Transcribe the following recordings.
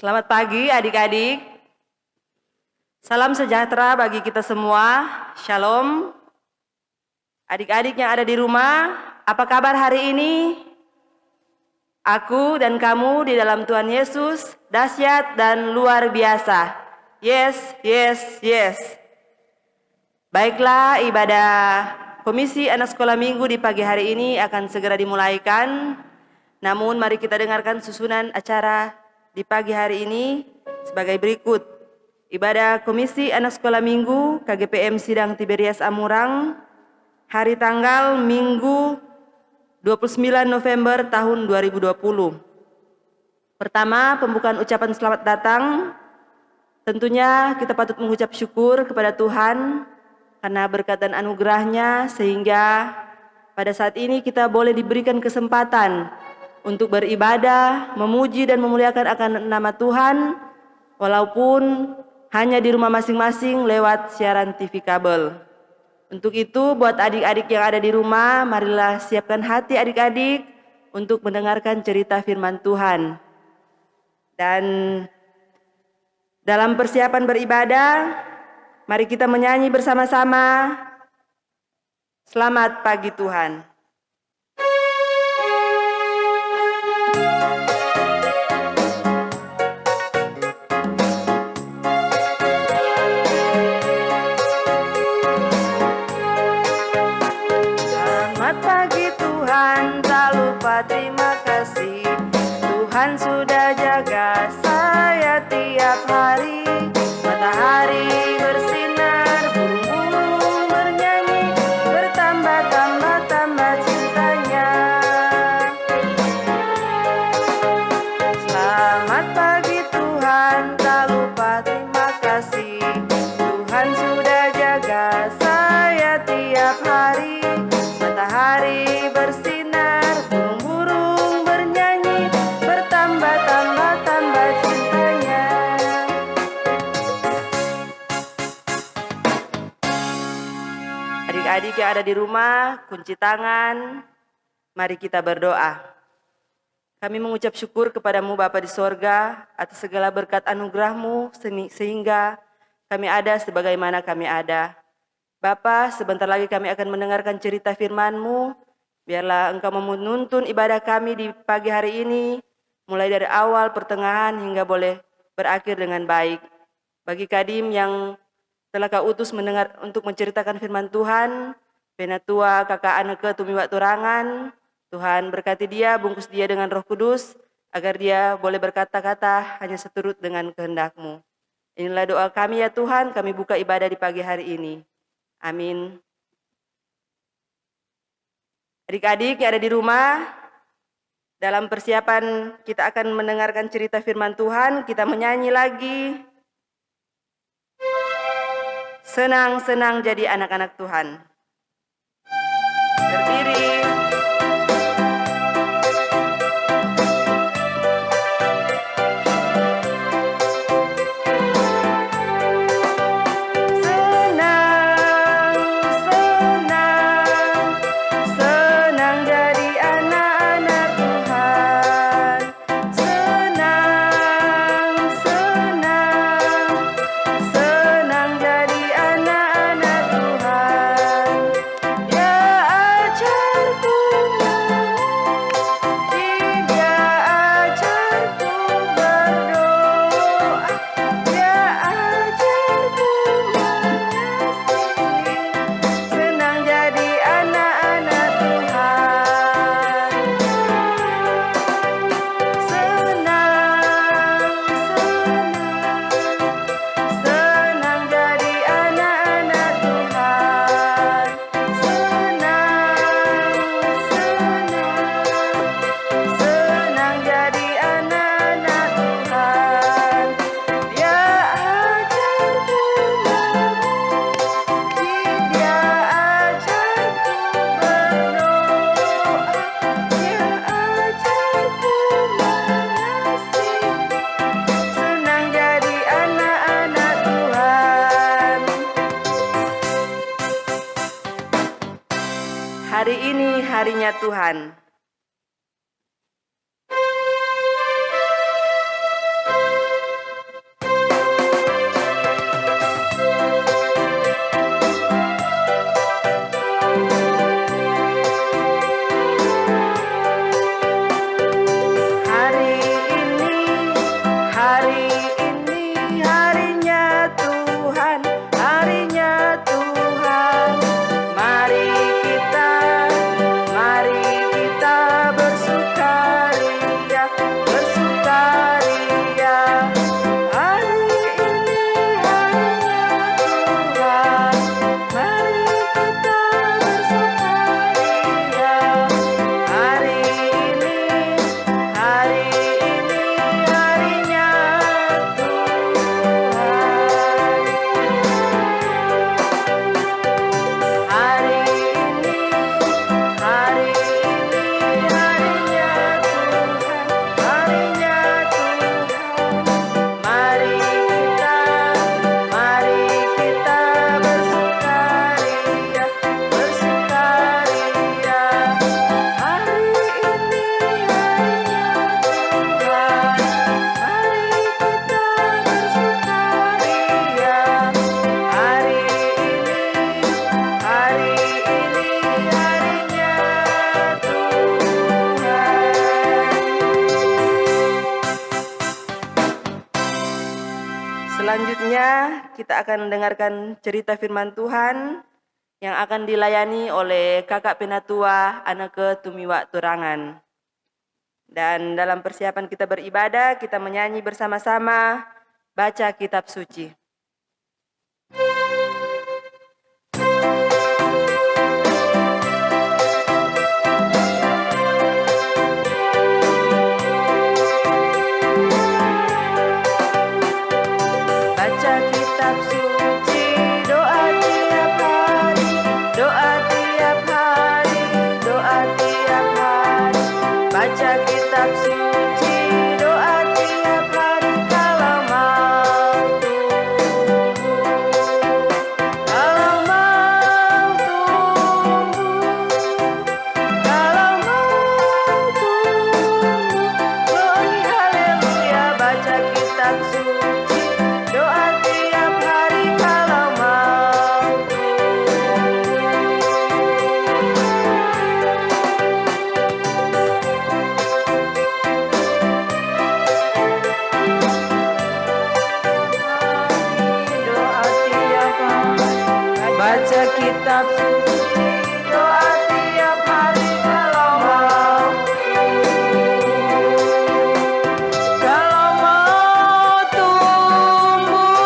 Selamat pagi adik-adik. Salam sejahtera bagi kita semua. Shalom. Adik-adik yang ada di rumah, apa kabar hari ini? Aku dan kamu di dalam Tuhan Yesus dahsyat dan luar biasa. Yes, yes, yes. Baiklah, ibadah Komisi Anak Sekolah Minggu di pagi hari ini akan segera dimulaikan. Namun mari kita dengarkan susunan acara di pagi hari ini sebagai berikut. Ibadah Komisi Anak Sekolah Minggu KGPM Sidang Tiberias Amurang, hari tanggal Minggu 29 November tahun 2020. Pertama, pembukaan ucapan selamat datang. Tentunya kita patut mengucap syukur kepada Tuhan karena berkat dan anugerahnya sehingga pada saat ini kita boleh diberikan kesempatan untuk beribadah, memuji dan memuliakan akan nama Tuhan walaupun hanya di rumah masing-masing lewat siaran TV kabel. Untuk itu buat adik-adik yang ada di rumah, marilah siapkan hati adik-adik untuk mendengarkan cerita firman Tuhan. Dan dalam persiapan beribadah, mari kita menyanyi bersama-sama. Selamat pagi Tuhan. Selamat pagi Tuhan, tak lupa terima kasih. Tuhan sudah jaga saya tiap hari. Matahari bersinar, burung-burung bernyanyi, bertambah-tambah cintanya. Selamat pagi Tuhan, tak lupa terima kasih. Tuhan sudah jaga saya tiap hari. Matahari bersinar, burung-burung bernyanyi, bertambah-tambah cintanya. Adik-adik yang ada di rumah, kunci tangan, mari kita berdoa. Kami mengucap syukur kepadamu Bapa di sorga atas segala berkat anugerah-Mu sehingga kami ada sebagaimana kami ada. Bapa, sebentar lagi kami akan mendengarkan cerita firman-Mu. Biarlah Engkau menuntun ibadah kami di pagi hari ini, mulai dari awal, pertengahan, hingga boleh berakhir dengan baik. Bagi Kadim yang telah Kau utus mendengar untuk menceritakan firman Tuhan, Penatua Kakak Aneke Tumiwak Turangan, Tuhan berkati dia, bungkus dia dengan Roh Kudus, agar dia boleh berkata-kata hanya seturut dengan kehendak-Mu. Inilah doa kami ya Tuhan, kami buka ibadah di pagi hari ini. Amin. Adik-adik yang ada di rumah, dalam persiapan kita akan mendengarkan cerita firman Tuhan, kita menyanyi lagi. Senang-senang jadi anak-anak Tuhan. Berdiri. Hari ini harinya Tuhan. Selanjutnya kita akan mendengarkan cerita firman Tuhan yang akan dilayani oleh Kakak Penatua Anneke Tumiwa Turangan. Dan dalam persiapan kita beribadah, kita menyanyi bersama-sama baca kitab suci. Baca kitab suci, doa tiap hari, doa tiap hari, doa tiap hari. Baca kitab suci, doa tiap hari kalau mau tumbuh. Kalau mau tumbuh, kalau mau tumbuh. Glory haleluya, baca kitab suci, doa tiap hari kalau mau doa tiap hari. Baca kitab suci, doa tiap hari kalau mau kalau mau tumbuh,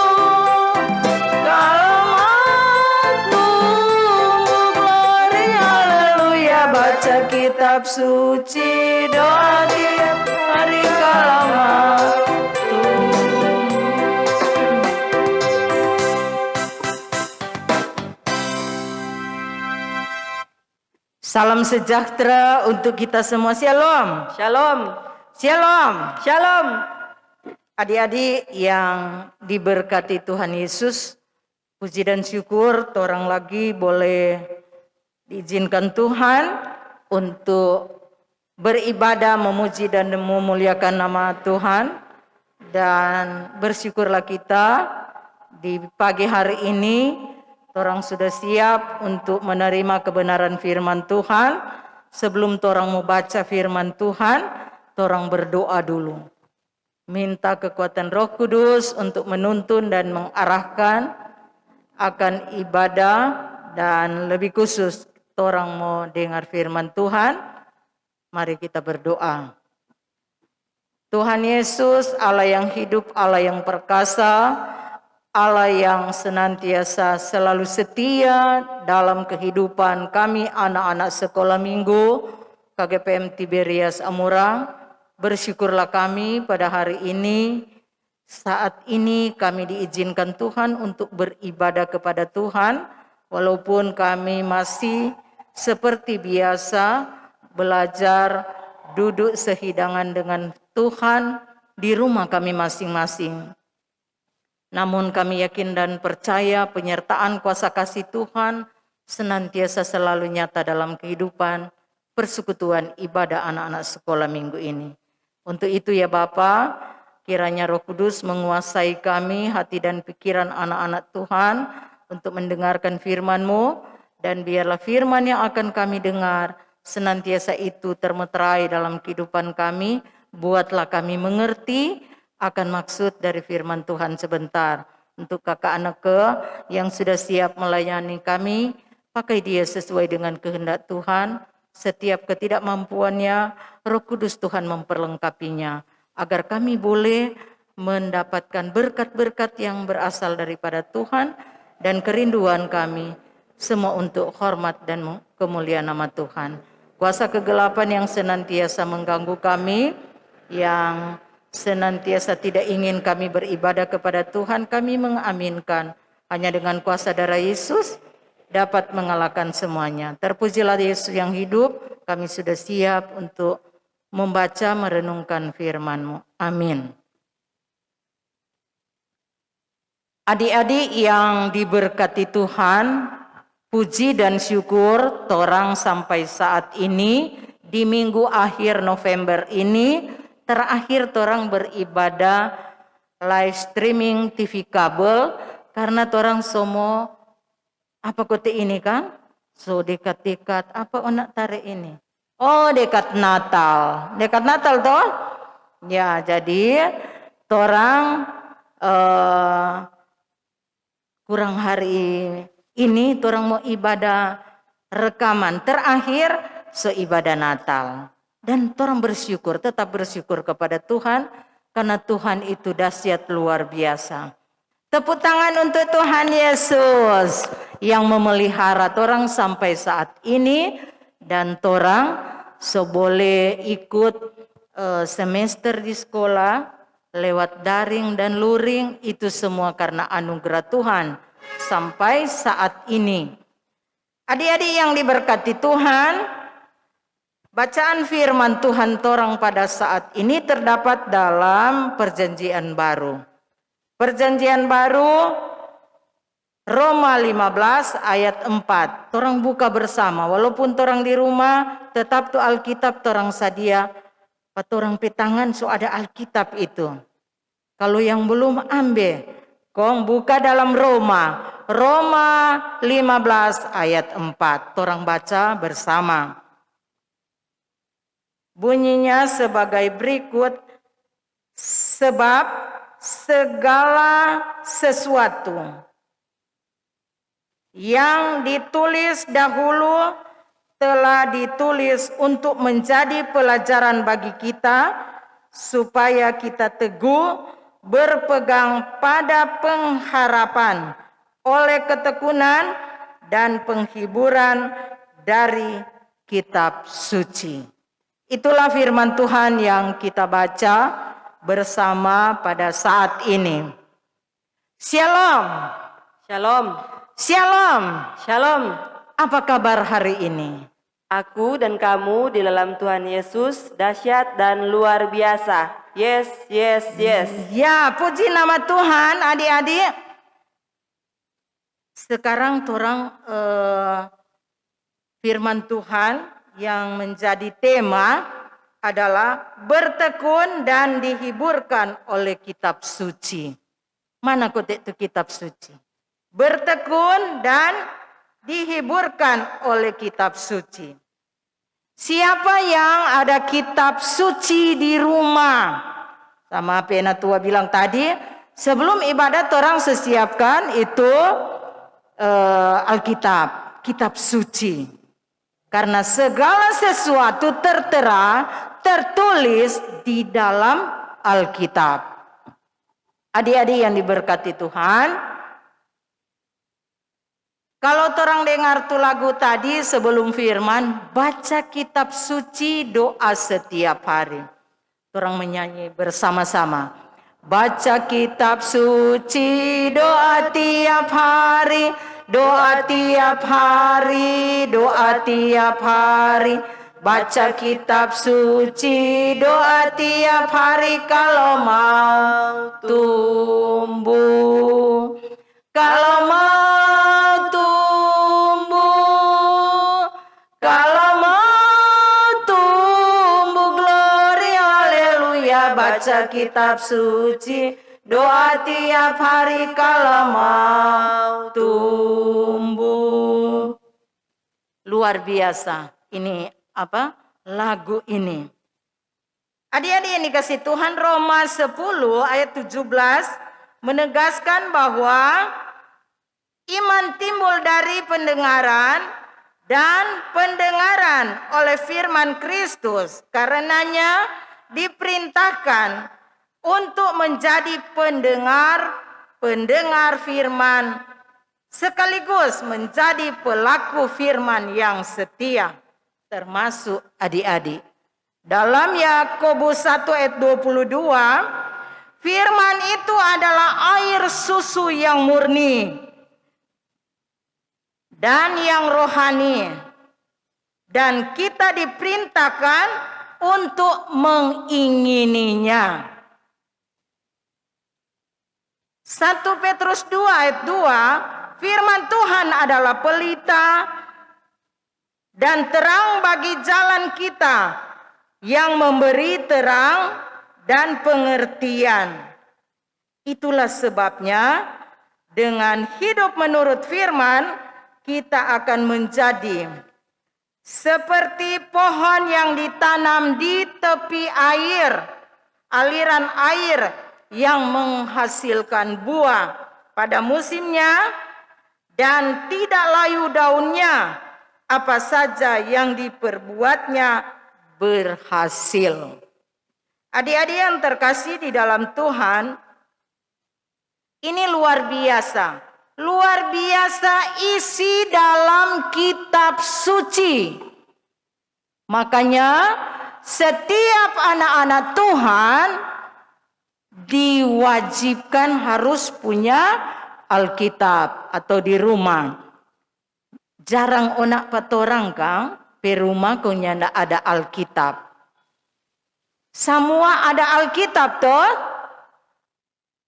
kalau mau tumbuh, glory haleluya, baca kitab suci, doa tiap hari kalau mau tumbuh. Salam sejahtera untuk kita semua. Shalom. Shalom, Shalom. shalom. Adik-adik yang diberkati Tuhan Yesus, puji dan syukur torang lagi boleh diizinkan Tuhan untuk beribadah, memuji dan memuliakan nama Tuhan. Dan bersyukurlah kita di pagi hari ini torang sudah siap untuk menerima kebenaran firman Tuhan. Sebelum torang mau baca firman Tuhan, torang berdoa dulu. Minta kekuatan Roh Kudus untuk menuntun dan mengarahkan akan ibadah, dan lebih khusus torang mau dengar firman Tuhan. Mari kita berdoa. Tuhan Yesus, Allah yang hidup, Allah yang perkasa, Allah yang senantiasa selalu setia dalam kehidupan kami anak-anak sekolah minggu KGPM Tiberias Amurang. Bersyukurlah kami pada hari ini, saat ini kami diizinkan Tuhan untuk beribadah kepada Tuhan, walaupun kami masih seperti biasa belajar duduk sehidangan dengan Tuhan di rumah kami masing-masing. Namun kami yakin dan percaya penyertaan kuasa kasih Tuhan senantiasa selalu nyata dalam kehidupan persekutuan ibadah anak-anak sekolah minggu ini. Untuk itu ya Bapa, kiranya Roh Kudus menguasai kami, hati dan pikiran anak-anak Tuhan untuk mendengarkan firman-Mu, dan biarlah firman yang akan kami dengar senantiasa itu termeterai dalam kehidupan kami. Buatlah kami mengerti akan maksud dari firman Tuhan sebentar. Untuk kakak Anneke yang sudah siap melayani kami, pakai dia sesuai dengan kehendak Tuhan. Setiap ketidakmampuannya, Roh Kudus Tuhan memperlengkapinya, agar kami boleh mendapatkan berkat-berkat yang berasal daripada Tuhan, dan kerinduan kami semua untuk hormat dan kemuliaan nama Tuhan. Kuasa kegelapan yang senantiasa mengganggu kami, yang senantiasa tidak ingin kami beribadah kepada Tuhan, kami mengaminkan hanya dengan kuasa darah Yesus dapat mengalahkan semuanya. Terpujilah Yesus yang hidup. Kami sudah siap untuk membaca merenungkan firman-Mu. Amin. Adik-adik yang diberkati Tuhan, puji dan syukur torang sampai saat ini di minggu akhir November ini terakhir torang beribadah live streaming TV kabel, karena torang semua apa kote ini kan? So dekat-dekat apa onak tarik ini? Oh dekat Natal toh? Ya jadi torang kurang hari ini orang mau ibadah rekaman terakhir seibadah Natal. Dan orang bersyukur, tetap bersyukur kepada Tuhan karena Tuhan itu dahsyat luar biasa. Tepuk tangan untuk Tuhan Yesus yang memelihara orang sampai saat ini, dan orang boleh ikut semester di sekolah lewat daring dan luring, itu semua karena anugerah Tuhan sampai saat ini. Adik-adik yang diberkati Tuhan, bacaan firman Tuhan torang pada saat ini terdapat dalam Perjanjian Baru. Perjanjian Baru Roma 15 ayat 4. Torang buka bersama, walaupun torang di rumah, tetap tuh Alkitab torang sadia. Torang petangan so ada Alkitab itu. Kalau yang belum ambil, kong buka dalam Roma 15 ayat 4. Torang baca bersama. Bunyinya sebagai berikut, sebab segala sesuatu yang ditulis dahulu telah ditulis untuk menjadi pelajaran bagi kita, supaya kita teguh berpegang pada pengharapan oleh ketekunan dan penghiburan dari kitab suci. Itulah firman Tuhan yang kita baca bersama pada saat ini. Shalom. Shalom. Shalom. Shalom. Apa kabar hari ini? Aku dan kamu di dalam Tuhan Yesus dahsyat dan luar biasa. Yes, yes, yes. Ya, puji nama Tuhan adik-adik. Sekarang torang firman Tuhan yang menjadi tema adalah bertekun dan dihiburkan oleh kitab suci. Mana kotek itu kitab suci? Bertekun dan dihiburkan oleh kitab suci. Siapa yang ada kitab suci di rumah? Sama Pena tua bilang tadi, sebelum ibadat orang sesiapkan itu Alkitab, kitab suci. Karena segala sesuatu tertera, tertulis di dalam Alkitab. Adik-adik yang diberkati Tuhan, kalau orang dengar tuh lagu tadi sebelum firman, baca kitab suci, doa setiap hari. Orang menyanyi bersama-sama. Baca kitab suci, doa tiap hari, doa tiap hari, doa tiap hari. Baca kitab suci, doa tiap hari kalau mau tumbuh. Kalau mau tumbuh, kalau mau tumbuh, glory haleluya. Baca kitab suci, doa tiap hari kalau mau tumbuh. Luar biasa ini apa? Lagu ini. Adik-adik yang dikasih Tuhan, Roma 10 ayat 17 menegaskan bahwa iman timbul dari pendengaran dan pendengaran oleh firman Kristus. Karenanya diperintahkan untuk menjadi pendengar firman sekaligus menjadi pelaku firman yang setia, termasuk adik-adik. Dalam Yakobus 1 ayat 22, firman itu adalah air susu yang murni dan yang rohani, dan kita diperintahkan untuk mengingininya. 1 Petrus 2 ayat 2, firman Tuhan adalah pelita dan terang bagi jalan kita, yang memberi terang dan pengertian. Itulah sebabnya dengan hidup menurut firman, kita akan menjadi seperti pohon yang ditanam di tepi air, aliran air yang menghasilkan buah pada musimnya dan tidak layu daunnya. Apa saja yang diperbuatnya berhasil. Adik-adik yang terkasih di dalam Tuhan, ini luar biasa. Luar biasa isi dalam kitab suci. Makanya setiap anak-anak Tuhan diwajibkan harus punya Alkitab atau di rumah. Jarang onak patorang kang, di rumah kau nyanda ada Alkitab. Semua ada Alkitab toh.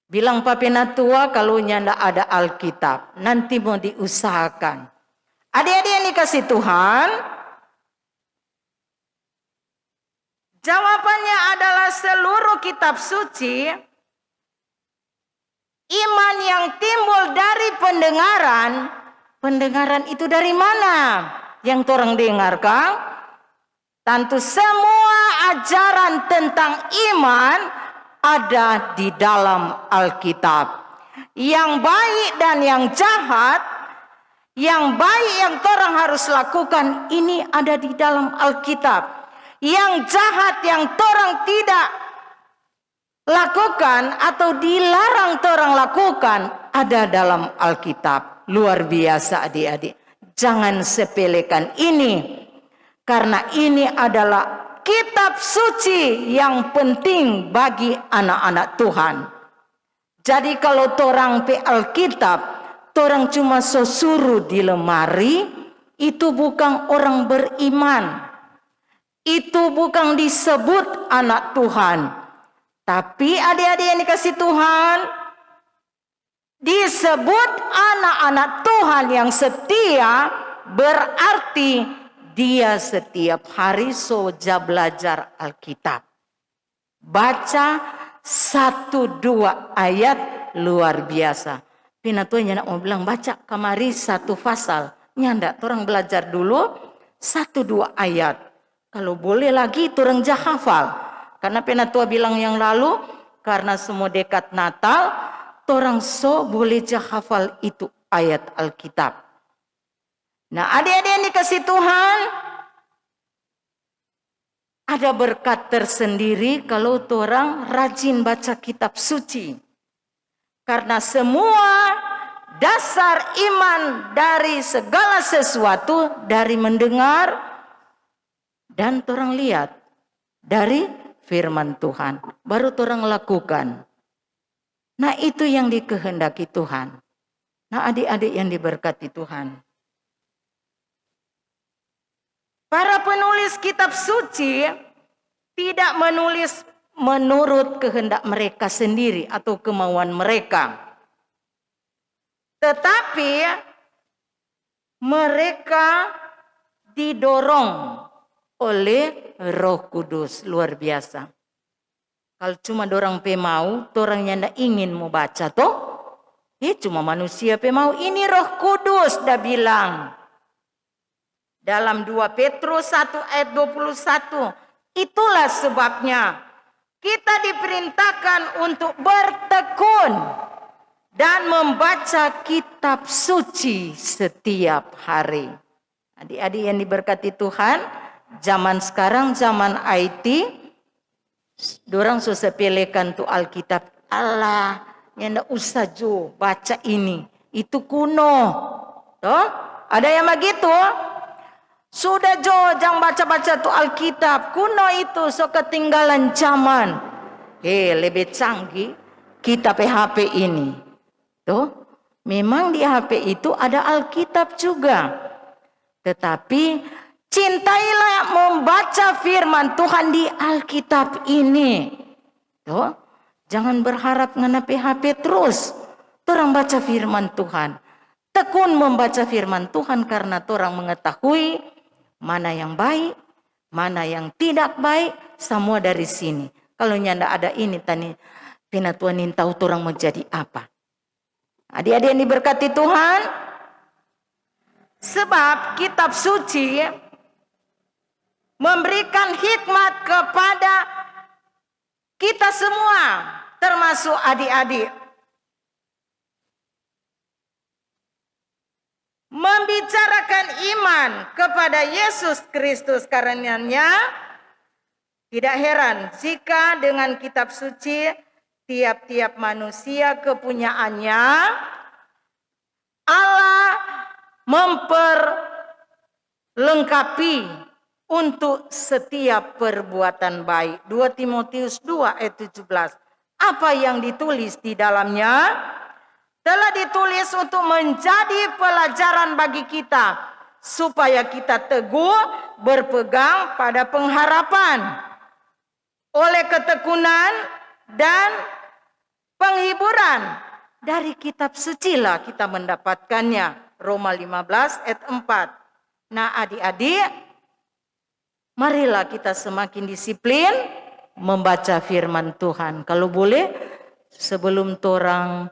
Bilang papina tua kalau nyanda ada Alkitab. Nanti mau diusahakan. Adik-adik yang dikasih Tuhan, jawabannya adalah seluruh kitab suci. Iman yang timbul dari pendengaran. Pendengaran itu dari mana? Yang orang dengar kang? Tentu semua ajaran tentang iman ada di dalam Alkitab. Yang baik dan yang jahat, yang baik yang orang harus lakukan ini ada di dalam Alkitab. Yang jahat yang orang tidak lakukan atau dilarang orang lakukan ada dalam Alkitab. Luar biasa adik-adik. Jangan sepelekan ini. Karena ini adalah kitab suci yang penting bagi anak-anak Tuhan. Jadi kalau torang pe Alkitab, torang cuma suruh di lemari, itu bukan orang beriman. Itu bukan disebut anak Tuhan. Tapi adik-adik yang dikasih Tuhan, disebut anak-anak Tuhan yang setia, berarti dia setiap hari soja belajar Alkitab. Baca 1-2 ayat luar biasa. Pinatua nyanda mau bilang baca kamari 1 pasal. Nyanda, orang belajar dulu 1-2 ayat. Kalau boleh lagi orang jah hafal. Karena Pinatua bilang yang lalu, karena semua dekat Natal, orang so boleh jah hafal itu ayat Alkitab. Nah adik-adik yang dikasih Tuhan, ada berkat tersendiri kalau orang rajin baca kitab suci. Karena semua dasar iman dari segala sesuatu dari mendengar dan orang lihat dari firman Tuhan. Baru orang lakukan. Nah itu yang dikehendaki Tuhan. Nah adik-adik yang diberkati Tuhan. Para penulis kitab suci tidak menulis menurut kehendak mereka sendiri atau kemauan mereka. Tetapi mereka didorong oleh Roh Kudus. Luar biasa. Kalau cuma dorang pe mau, orang yang ingin mau baca toh. Cuma manusia pe mau. Ini Roh Kudus dah bilang. Dalam 2 Petrus 1 ayat 21. Itulah sebabnya kita diperintahkan untuk bertekun dan membaca kitab suci setiap hari. Adik-adik yang diberkati Tuhan, zaman sekarang zaman IT, dorang susah pelekan tu Alkitab. Allah, yang ndak usah jo baca ini, itu kuno. Toh? Ada yang begitu? Sudah jo jangan baca-baca tu Alkitab. Kuno itu so ketinggalan zaman. Lebih canggih kita HP ini. Tuh, memang di HP itu ada Alkitab juga. Tetapi cintailah membaca firman Tuhan di Alkitab ini. Tuh, jangan berharap ngenapi HP terus. Orang baca firman Tuhan. Tekun membaca firman Tuhan karena orang mengetahui mana yang baik, mana yang tidak baik, semua dari sini. Kalau nyanda ada ini, tani Pinatuanin tahu orang mau jadi apa. Adik-adik yang diberkati Tuhan, sebab kitab suci memberikan hikmat kepada kita semua. termasuk adik-adik. Membicarakan iman kepada Yesus Kristus, karenanya tidak heran jika dengan kitab suci tiap-tiap manusia kepunyaannya Allah memperlengkapi untuk setiap perbuatan baik. 2 Timotius 2 ayat 17. Apa yang ditulis di dalamnya? Telah ditulis untuk menjadi pelajaran bagi kita, supaya kita teguh berpegang pada pengharapan. Oleh ketekunan dan penghiburan dari kitab suci lah kita mendapatkannya. Roma 15 ayat 4. Nah adik-adik, marilah kita semakin disiplin membaca firman Tuhan. Kalau boleh, sebelum torang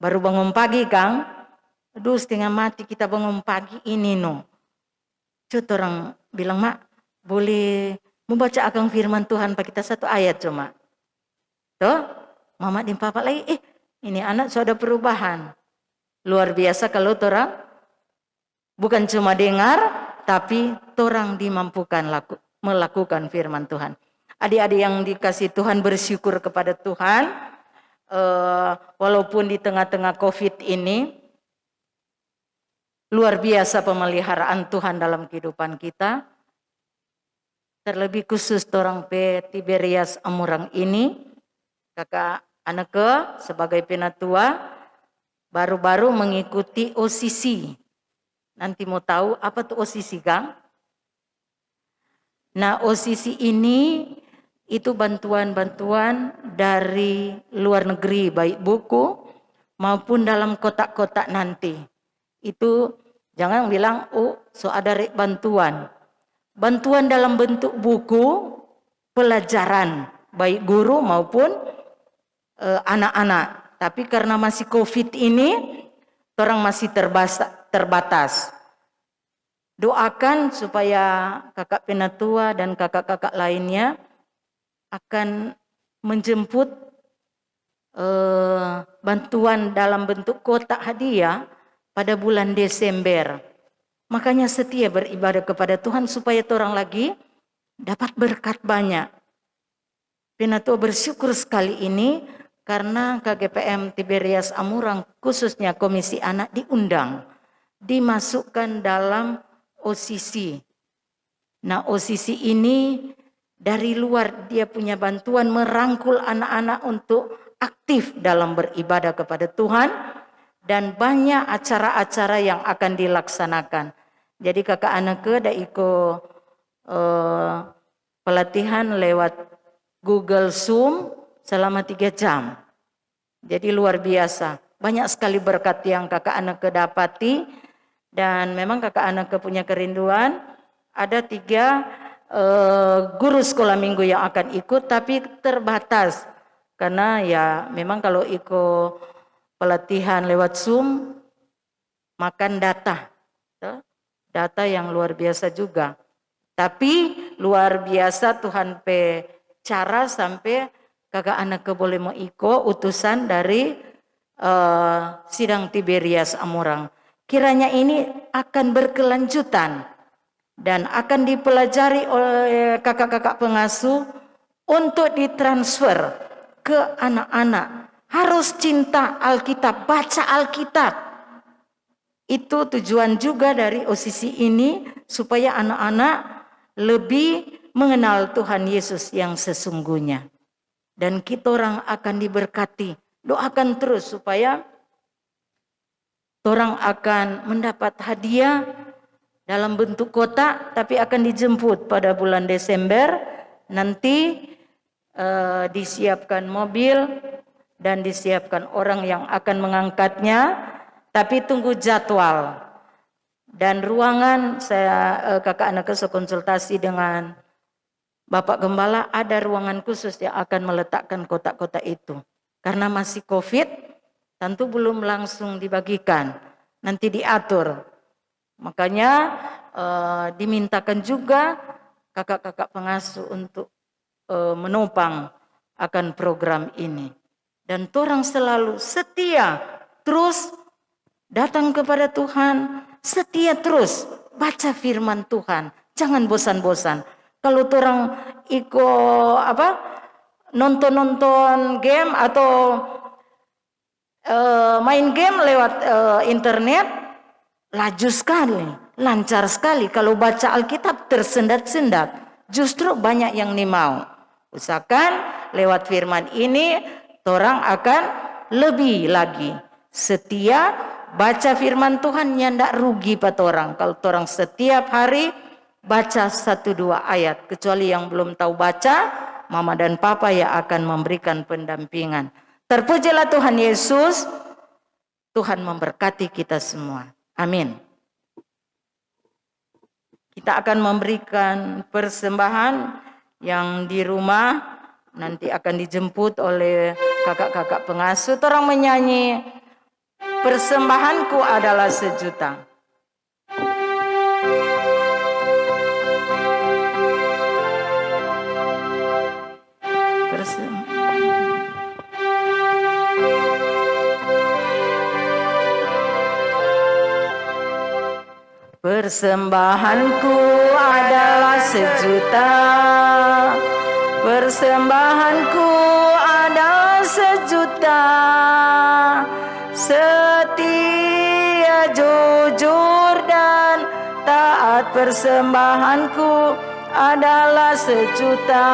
baru bangun pagi, Kang. Aduh, setengah mati kita bangun pagi ini, no. Coba orang bilang, Mak, boleh membaca akan firman Tuhan pak kita satu ayat cuma. Tuh, Mama dan Papa lagi, ini anak sudah perubahan. Luar biasa kalau orang bukan cuma dengar, tapi orang dimampukan melakukan firman Tuhan. Adik-adik yang dikasih Tuhan, bersyukur kepada Tuhan. Walaupun di tengah-tengah COVID ini, luar biasa pemeliharaan Tuhan dalam kehidupan kita. Terlebih khusus orang Tiberias Amurang ini, kakak Aneke sebagai penatua baru-baru mengikuti OCC. Nanti mau tahu apa tuh OCC, Kang? Nah, OCC ini itu bantuan-bantuan dari luar negeri, baik buku maupun dalam kotak-kotak nanti. Itu jangan bilang, so ada bantuan. Bantuan dalam bentuk buku, pelajaran, baik guru maupun anak-anak. Tapi karena masih COVID ini, orang masih terbatas. Doakan supaya kakak penatua dan kakak-kakak lainnya akan menjemput bantuan dalam bentuk kotak hadiah pada bulan Desember. Makanya setia beribadah kepada Tuhan supaya orang lagi dapat berkat banyak. Penatua bersyukur sekali ini karena KGPM Tiberias Amurang khususnya Komisi Anak diundang, dimasukkan dalam OCC. Nah, OCC ini dari luar dia punya bantuan merangkul anak-anak untuk aktif dalam beribadah kepada Tuhan, dan banyak acara-acara yang akan dilaksanakan. Jadi kakak Aneke ada ikut pelatihan lewat Google Zoom selama 3 jam. Jadi luar biasa. Banyak sekali berkat yang kakak Aneke dapati, dan memang kakak Aneke punya kerinduan. Ada 3 guru sekolah minggu yang akan ikut, tapi terbatas karena ya memang kalau ikut pelatihan lewat Zoom makan data yang luar biasa juga. Tapi luar biasa Tuhan cara sampai kakak Aneke boleh mau ikut utusan dari sidang Tiberias Amurang. Kiranya ini akan berkelanjutan dan akan dipelajari oleh kakak-kakak pengasuh untuk ditransfer ke anak-anak. Harus cinta Alkitab, baca Alkitab. Itu tujuan juga dari OCC ini, supaya anak-anak lebih mengenal Tuhan Yesus yang sesungguhnya. Dan kita orang akan diberkati. Doakan terus supaya orang akan mendapat hadiah dalam bentuk kotak, tapi akan dijemput pada bulan Desember. Nanti disiapkan mobil dan disiapkan orang yang akan mengangkatnya, tapi tunggu jadwal. Dan ruangan, kakak Aneke konsultasi dengan Bapak Gembala, ada ruangan khusus yang akan meletakkan kotak-kotak itu. Karena masih COVID, tentu belum langsung dibagikan, nanti diatur. Makanya dimintakan juga kakak-kakak pengasuh untuk menopang akan program ini. dan torang selalu setia terus datang kepada Tuhan, setia terus baca firman Tuhan, jangan bosan-bosan. Kalau torang nonton game atau main game lewat internet, laju sekali, lancar sekali. Kalau baca Alkitab tersendat-sendat, justru banyak yang mau. Usahakan lewat firman ini, torang akan lebih lagi setia baca firman Tuhan, yang ndak rugi pada orang. Kalau torang setiap hari baca 1-2 ayat, kecuali yang belum tahu baca, mama dan papa yang akan memberikan pendampingan. Terpujilah Tuhan Yesus. Tuhan memberkati kita semua. Amin. Kita akan memberikan persembahan yang di rumah nanti akan dijemput oleh kakak-kakak pengasuh. Orang menyanyi, persembahanku adalah 1 juta. Persembahanku adalah 1 juta. Persembahanku adalah 1 juta. Setia, jujur dan taat. Persembahanku adalah 1 juta.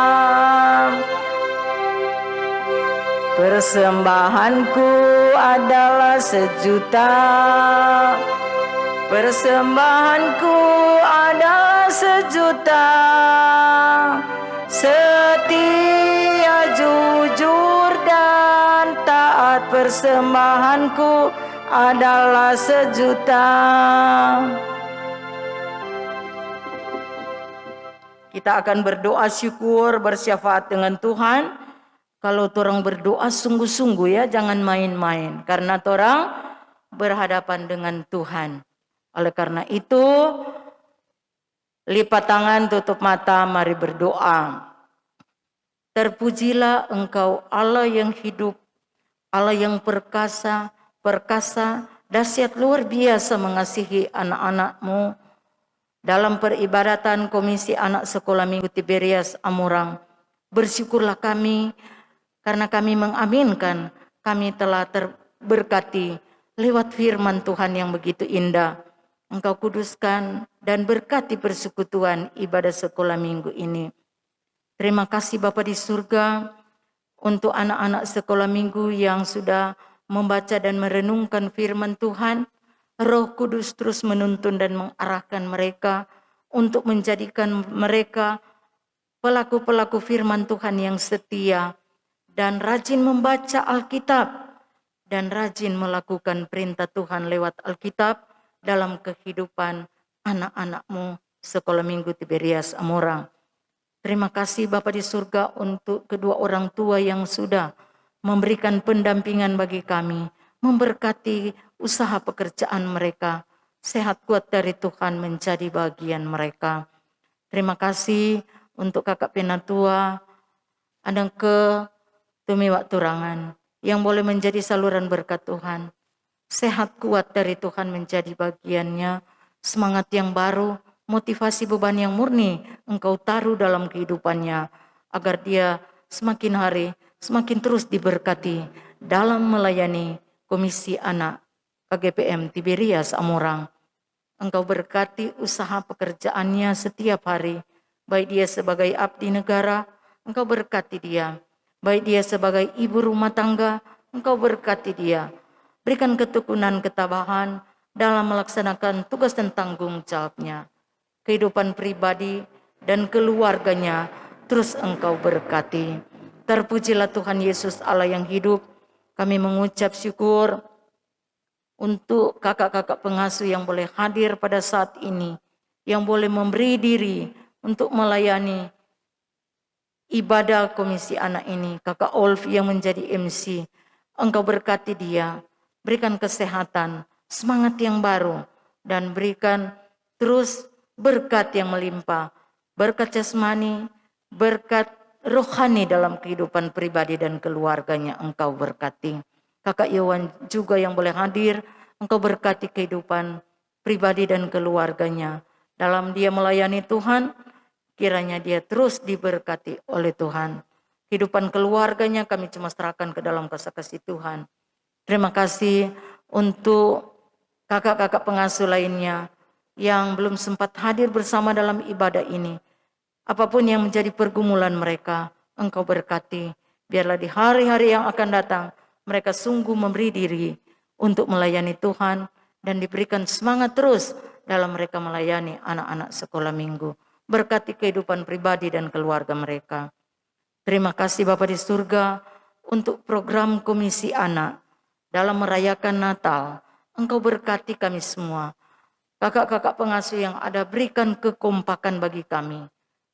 Persembahanku adalah 1 juta. Persembahanku adalah 1 juta. Setia, jujur dan taat. Persembahanku adalah 1 juta. Kita akan berdoa syukur, bersyafaat dengan Tuhan. Kalau torang berdoa sungguh-sungguh ya, jangan main-main. Karena torang berhadapan dengan Tuhan. Oleh karena itu, lipat tangan, tutup mata, mari berdoa. Terpujilah Engkau Allah yang hidup, Allah yang perkasa, dahsyat luar biasa mengasihi anak-anak-Mu. Dalam peribadatan Komisi Anak Sekolah Minggu Tiberias Amurang, bersyukurlah kami karena kami mengaminkan kami telah terberkati lewat firman Tuhan yang begitu indah. Engkau kuduskan dan berkati persekutuan ibadah sekolah minggu ini. Terima kasih Bapa di surga untuk anak-anak sekolah minggu yang sudah membaca dan merenungkan firman Tuhan. Roh Kudus terus menuntun dan mengarahkan mereka untuk menjadikan mereka pelaku-pelaku firman Tuhan yang setia dan rajin membaca Alkitab dan rajin melakukan perintah Tuhan lewat Alkitab dalam kehidupan anak-anak-Mu Sekolah Minggu Tiberias Amurang. Terima kasih Bapa di surga untuk kedua orang tua yang sudah memberikan pendampingan bagi kami, memberkati usaha pekerjaan mereka, sehat kuat dari Tuhan menjadi bagian mereka. Terima kasih untuk kakak Penatua, Adang ke Tumiwak Turangan, yang boleh menjadi saluran berkat Tuhan. Sehat kuat dari Tuhan menjadi bagiannya, semangat yang baru, motivasi beban yang murni Engkau taruh dalam kehidupannya, agar dia semakin hari semakin terus diberkati dalam melayani Komisi Anak KGPM Tiberias Amurang. Engkau berkati usaha pekerjaannya setiap hari, baik dia sebagai abdi negara, Engkau berkati dia, baik dia sebagai ibu rumah tangga, Engkau berkati dia. Berikan ketekunan, ketabahan dalam melaksanakan tugas dan tanggung jawabnya. Kehidupan pribadi dan keluarganya terus Engkau berkati. Terpujilah Tuhan Yesus Allah yang hidup. Kami mengucap syukur untuk kakak-kakak pengasuh yang boleh hadir pada saat ini, yang boleh memberi diri untuk melayani ibadah Komisi Anak ini. Kakak Olf yang menjadi MC, Engkau berkati dia. Berikan kesehatan, semangat yang baru, dan berikan terus berkat yang melimpah. Berkat jasmani, berkat rohani dalam kehidupan pribadi dan keluarganya Engkau berkati. Kakak Yowan juga yang boleh hadir, Engkau berkati kehidupan pribadi dan keluarganya. Dalam dia melayani Tuhan, kiranya dia terus diberkati oleh Tuhan. Kehidupan keluarganya kami cuma serahkan ke dalam kasih Tuhan. Terima kasih untuk kakak-kakak pengasuh lainnya yang belum sempat hadir bersama dalam ibadah ini. Apapun yang menjadi pergumulan mereka, Engkau berkati. Biarlah di hari-hari yang akan datang, mereka sungguh memberi diri untuk melayani Tuhan dan diberikan semangat terus dalam mereka melayani anak-anak sekolah minggu. Berkati kehidupan pribadi dan keluarga mereka. Terima kasih Bapa di surga untuk program Komisi Anak dalam merayakan Natal. Engkau berkati kami semua. Kakak-kakak pengasuh yang ada, berikan kekompakan bagi kami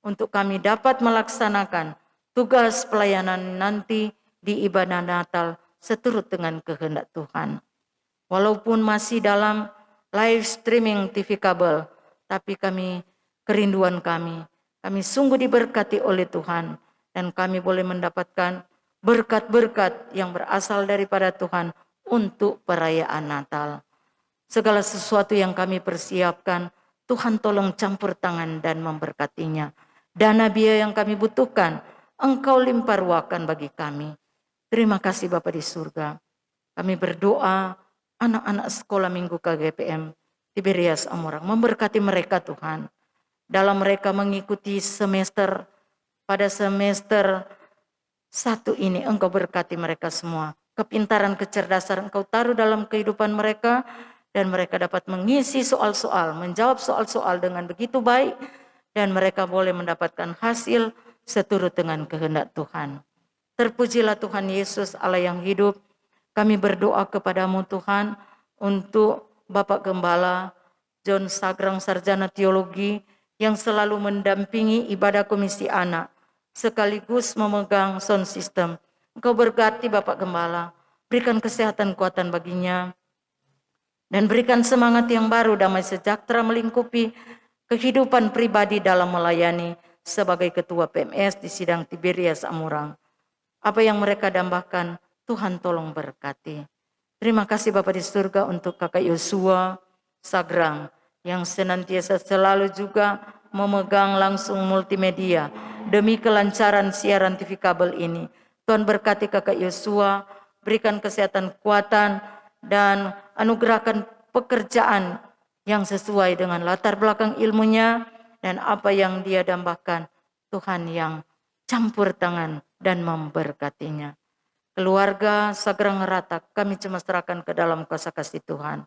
untuk kami dapat melaksanakan tugas pelayanan nanti di ibadah Natal seturut dengan kehendak Tuhan. Walaupun masih dalam live streaming TV kabel, tapi kerinduan kami sungguh diberkati oleh Tuhan dan kami boleh mendapatkan berkat-berkat yang berasal daripada Tuhan untuk perayaan Natal. Segala sesuatu yang kami persiapkan, Tuhan tolong campur tangan dan memberkatinya. Dana biaya yang kami butuhkan, Engkau limpah ruahkan bagi kami. Terima kasih Bapa di surga. Kami berdoa anak-anak sekolah minggu KGPM Tiberias Amurang, memberkati mereka Tuhan. Dalam mereka mengikuti pada semester 1 ini, Engkau berkati mereka semua. Kepintaran, kecerdasan Engkau taruh dalam kehidupan mereka, dan mereka dapat mengisi soal-soal, menjawab soal-soal dengan begitu baik, dan mereka boleh mendapatkan hasil seturut dengan kehendak Tuhan. Terpujilah Tuhan Yesus Allah yang hidup. Kami berdoa kepadamu Tuhan untuk Bapak Gembala John Sagrang Sarjana Teologi yang selalu mendampingi ibadah Komisi Anak sekaligus memegang sound system. Engkau berkati Bapak Gembala, berikan kesehatan kuatan baginya, dan berikan semangat yang baru, damai sejahtera melingkupi kehidupan pribadi dalam melayani sebagai ketua PMS di sidang Tiberias Amurang. Apa yang mereka dambakan, Tuhan tolong berkati. Terima kasih Bapa di surga untuk Kakak Yosua Sagrang yang senantiasa selalu juga memegang langsung multimedia demi kelancaran siaran TV kabel ini. Tuhan berkati Kakak Yosua, berikan kesehatan kuatan, dan anugerahkan pekerjaan yang sesuai dengan latar belakang ilmunya dan apa yang dia dambakan. Tuhan yang campur tangan dan memberkatinya. Keluarga Sagrang Ratak kami cuma serahkan ke dalam kuasa kasih Tuhan.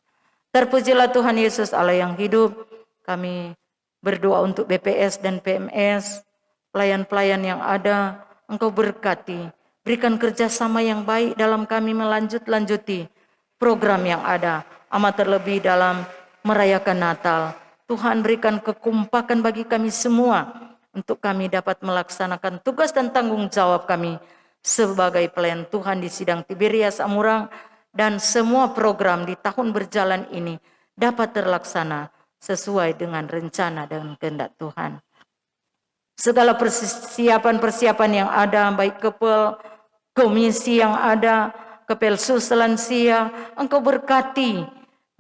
Terpujilah Tuhan Yesus Allah yang hidup. Kami berdoa untuk BPS dan PMS, pelayan-pelayan yang ada, Engkau berkati. Berikan kerjasama yang baik dalam kami melanjuti program yang ada, amat terlebih dalam merayakan Natal. Tuhan berikan kekompakan bagi kami semua untuk kami dapat melaksanakan tugas dan tanggung jawab kami sebagai pelayan Tuhan di sidang Tiberias Amurang, dan semua program di tahun berjalan ini dapat terlaksana sesuai dengan rencana dan kehendak Tuhan. Segala persiapan yang ada, baik kepel komisi yang ada, Kepelsus Lansia, Engkau berkati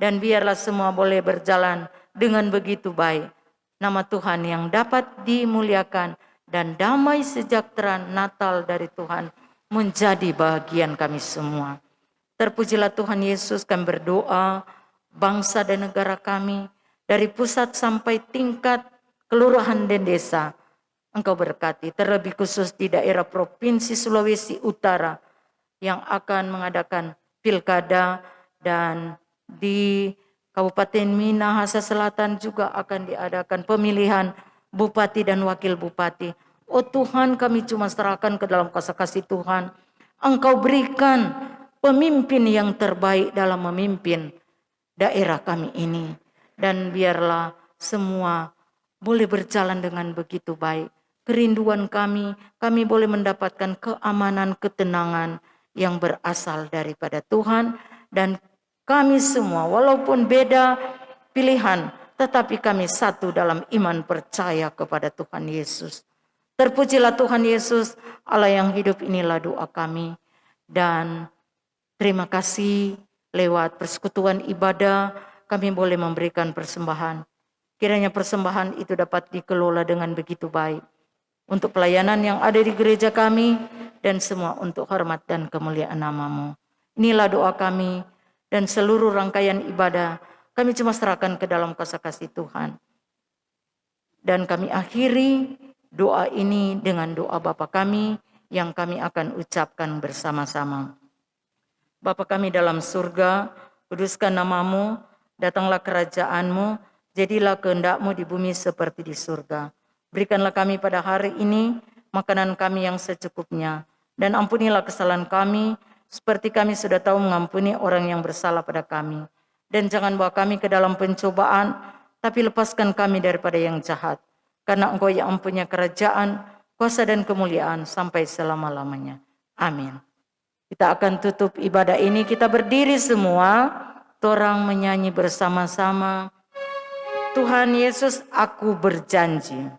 dan biarlah semua boleh berjalan dengan begitu baik. Nama Tuhan yang dapat dimuliakan dan damai sejahtera Natal dari Tuhan menjadi bagian kami semua. Terpujilah Tuhan Yesus, kami berdoa bangsa dan negara kami dari pusat sampai tingkat kelurahan dan desa. Engkau berkati, terlebih khusus di daerah Provinsi Sulawesi Utara yang akan mengadakan pilkada, dan di Kabupaten Minahasa Selatan juga akan diadakan pemilihan bupati dan wakil bupati. Oh Tuhan, kami cuma serahkan ke dalam kuasa kasih Tuhan. Engkau berikan pemimpin yang terbaik dalam memimpin daerah kami ini, dan biarlah semua boleh berjalan dengan begitu baik. Kerinduan kami boleh mendapatkan keamanan, ketenangan yang berasal daripada Tuhan, dan kami semua walaupun beda pilihan tetapi kami satu dalam iman percaya kepada Tuhan Yesus. Terpujilah Tuhan Yesus, Allah yang hidup, inilah doa kami. Dan terima kasih lewat persekutuan ibadah kami boleh memberikan persembahan. Kiranya persembahan itu dapat dikelola dengan begitu baik. Untuk pelayanan yang ada di gereja kami dan semua untuk hormat dan kemuliaan nama-Mu. Inilah doa kami dan seluruh rangkaian ibadah kami cuma serahkan ke dalam kuasa kasih Tuhan. Dan kami akhiri doa ini dengan doa Bapa kami yang kami akan ucapkan bersama-sama. Bapa kami dalam surga, kuduskan nama-Mu, datanglah kerajaan-Mu, jadilah kehendak-Mu di bumi seperti di surga. Berikanlah kami pada hari ini makanan kami yang secukupnya, dan ampunilah kesalahan kami, seperti kami sudah tahu mengampuni orang yang bersalah pada kami. Dan jangan bawa kami ke dalam pencobaan, tapi lepaskan kami daripada yang jahat. Karena Engkau yang mempunyai kerajaan, kuasa dan kemuliaan sampai selama-lamanya. Amin. Kita akan tutup ibadah ini, kita berdiri semua, torang menyanyi bersama-sama. Tuhan Yesus, aku berjanji.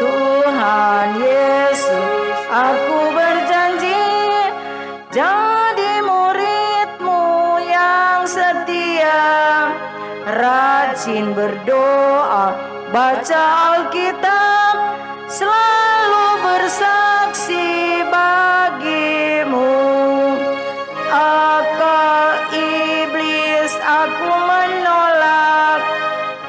Tuhan Yesus, aku berjanji jadi murid-Mu yang setia, rajin berdoa, baca Alkitab, selalu bersaksi bagi-Mu. Akal iblis aku menolak,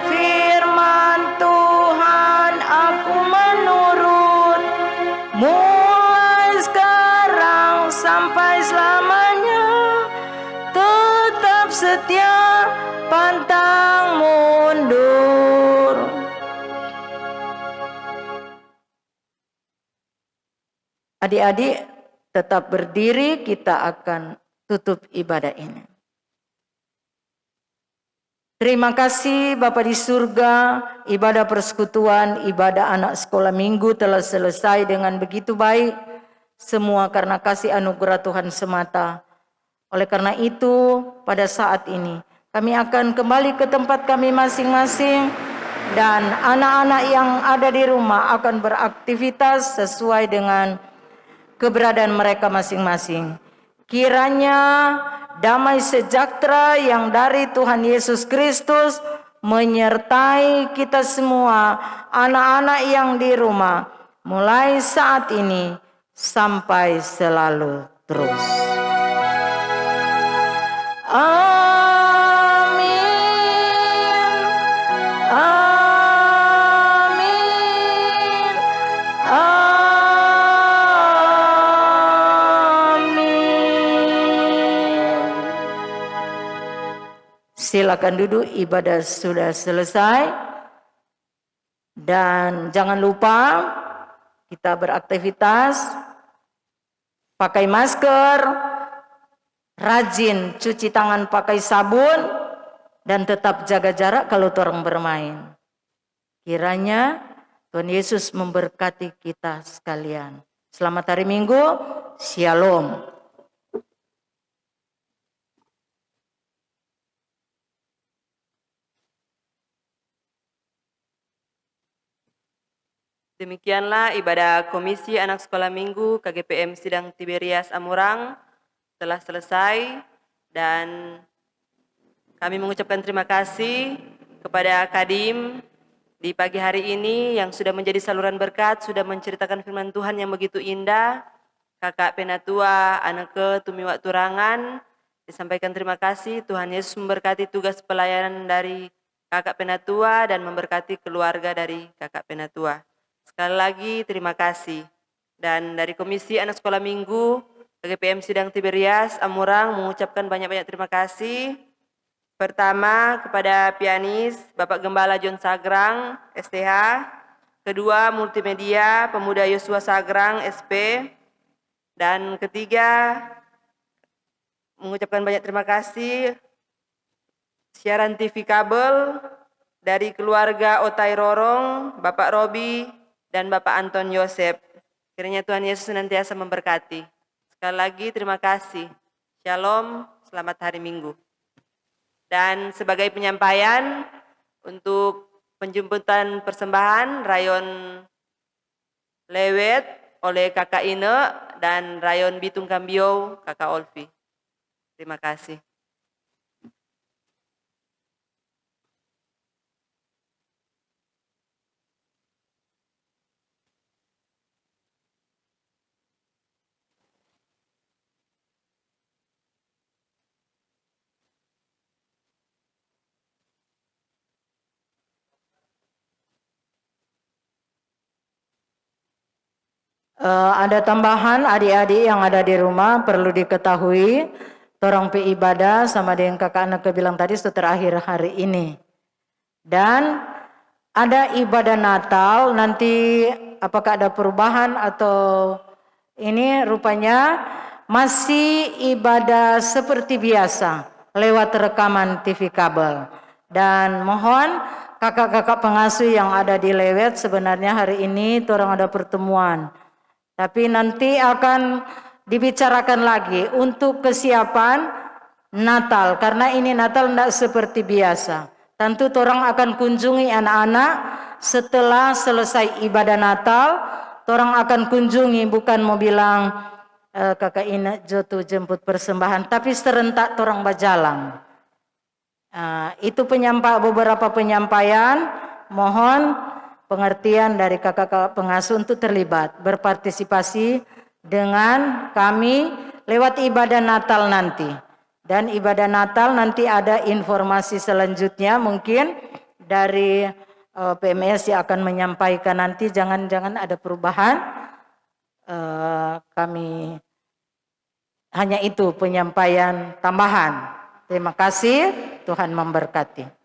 firman Tuhan aku menurut, mulai sekarang sampai selamanya, tetap setia pantang mundur. Adik-adik tetap berdiri, kita akan tutup ibadah ini. Terima kasih Bapa di surga, ibadah persekutuan, ibadah anak sekolah minggu telah selesai dengan begitu baik. Semua karena kasih anugerah Tuhan semata. Oleh karena itu, pada saat ini kami akan kembali ke tempat kami masing-masing. Dan anak-anak yang ada di rumah akan beraktivitas sesuai dengan keberadaan mereka masing-masing. Kiranya damai sejahtera yang dari Tuhan Yesus Kristus menyertai kita semua, anak-anak yang di rumah, mulai saat ini sampai selalu terus. Amin. Amin. Silakan duduk, ibadah sudah selesai. Dan jangan lupa kita beraktivitas, pakai masker, rajin cuci tangan pakai sabun, dan tetap jaga jarak kalau orang bermain. Kiranya Tuhan Yesus memberkati kita sekalian. Selamat hari Minggu, Shalom. Demikianlah ibadah Komisi Anak Sekolah Minggu KGPM Sidang Tiberias Amurang telah selesai, dan kami mengucapkan terima kasih kepada Kadim di pagi hari ini yang sudah menjadi saluran berkat, sudah menceritakan firman Tuhan yang begitu indah. Kakak Penatua Aneke Tumiwa Turangan, disampaikan terima kasih. Tuhan Yesus memberkati tugas pelayanan dari Kakak Penatua dan memberkati keluarga dari Kakak Penatua. Sekali lagi terima kasih. Dan dari Komisi Anak Sekolah Minggu KGPM Sidang Tiberias Amurang mengucapkan banyak-banyak terima kasih. Pertama kepada pianis Bapak Gembala John Sagrang STH. Kedua multimedia Pemuda Yosua Sagrang SP. Dan ketiga mengucapkan banyak terima kasih siaran TV kabel dari keluarga Otai Rorong, Bapak Robi, dan Bapak Anton Yosep. Kiranya Tuhan Yesus senantiasa memberkati. Sekali lagi terima kasih. Shalom, selamat hari Minggu. Dan sebagai penyampaian untuk penjemputan persembahan rayon Lewet oleh Kakak Ine dan rayon Bitung Kambio Kakak Olvi. Terima kasih. Ada tambahan adik-adik yang ada di rumah perlu diketahui, torang pi ibadah sama dengan kakak anak bilang tadi itu terakhir hari ini. Dan ada ibadah Natal nanti, apakah ada perubahan atau ini rupanya masih ibadah seperti biasa lewat rekaman TV kabel. Dan mohon kakak-kakak pengasuh yang ada di Lewet, sebenarnya hari ini torang ada pertemuan. Tapi nanti akan dibicarakan lagi untuk kesiapan Natal. Karena ini Natal tidak seperti biasa. Tentu orang akan kunjungi anak-anak setelah selesai ibadah Natal. Orang akan kunjungi, bukan mau bilang kakak Ina Joto jemput persembahan. Tapi serentak orang berjalan. Itu beberapa penyampaian. Mohon pengertian dari kakak-kakak pengasuh untuk terlibat, berpartisipasi dengan kami lewat ibadah Natal nanti. Dan ibadah Natal nanti ada informasi selanjutnya mungkin dari PMS yang akan menyampaikan nanti, jangan-jangan ada perubahan. Kami hanya itu penyampaian tambahan. Terima kasih, Tuhan memberkati.